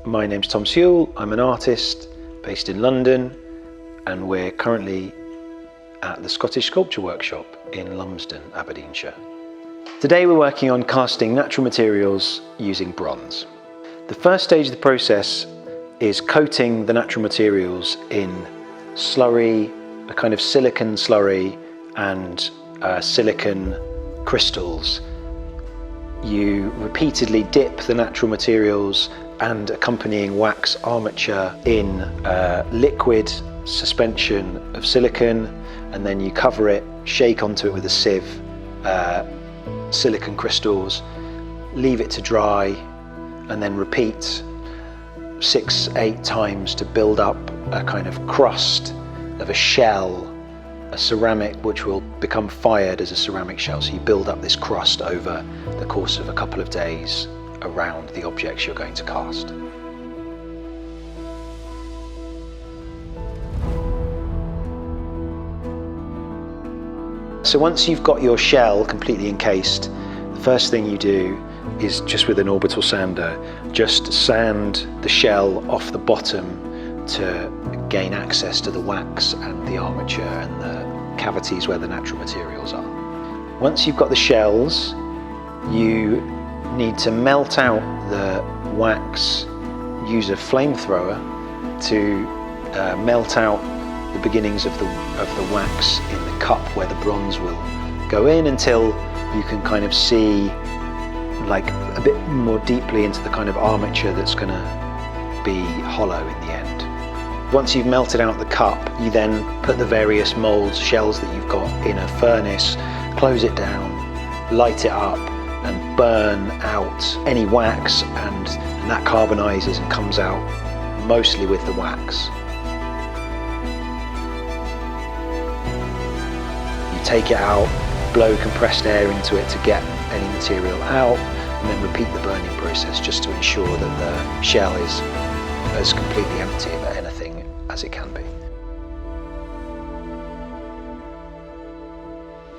My name's Tom Sewell, I'm an artist based in London, and we're currently at the Scottish Sculpture Workshop in Lumsden, Aberdeenshire. Today we're working on casting natural materials using bronze. The first stage of the process is coating the natural materials in slurry, a kind of silicon slurry and silicon crystals. You repeatedly dip the natural materials and accompanying wax armature in liquid suspension of silicon, and then you cover it, shake onto it with a sieve, silicon crystals, leave it to dry, and then repeat 6-8 times to build up a kind of crust of a shell, a ceramic which will become fired as a ceramic shell. So you build up this crust over the course of a couple of days around the objects you're going to cast. So once you've got your shell completely encased, the first thing you do is, just with an orbital sander, just sand the shell off the bottom to gain access to the wax and the armature and the cavities where the natural materials are. Once you've got the shells, you need to melt out the wax, use a flamethrower to melt out the beginnings of the wax in the cup where the bronze will go in, until you can kind of see like a bit more deeply into the kind of armature that's going to be hollow in the end. Once you've melted out the cup, you then put the various molds, shells that you've got in a furnace, close it down, light it up, and burn out any wax, and that carbonizes and comes out mostly with the wax. You take it out, blow compressed air into it to get any material out, and then repeat the burning process just to ensure that the shell is as completely empty of anything as it can be.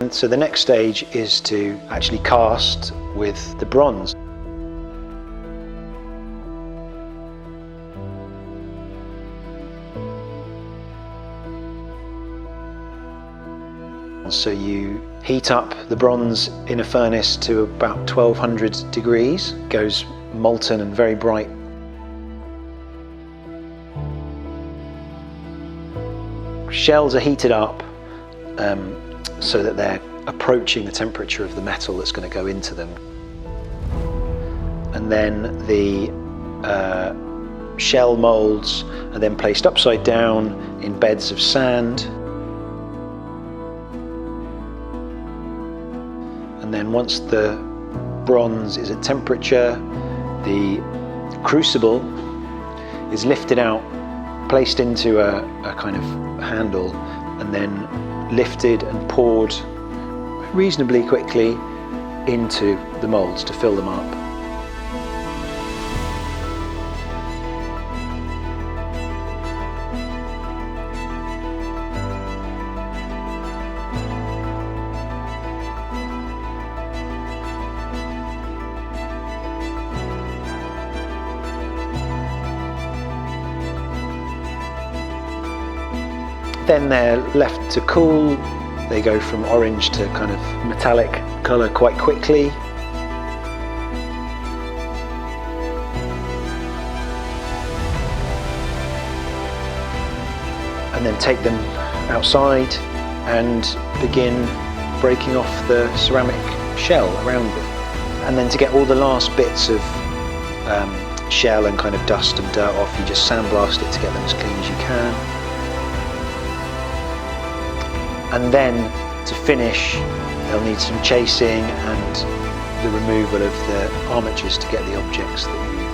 And so the next stage is to actually cast with the bronze. So you heat up the bronze in a furnace to about 1200 degrees, goes molten and very bright. Shells are heated up so that they're approaching the temperature of the metal that's going to go into them. And then the shell molds are then placed upside down in beds of sand. And then once the bronze is at temperature, the crucible is lifted out, placed into a kind of handle, and then lifted and poured reasonably quickly into the molds to fill them up. Then they're left to cool. They go from orange to kind of metallic colour quite quickly. And then take them outside and begin breaking off the ceramic shell around them. And then to get all the last bits of shell and kind of dust and dirt off, you just sandblast it to get them as clean as you can. And then to finish, they'll need some chasing and the removal of the armatures to get the objects that you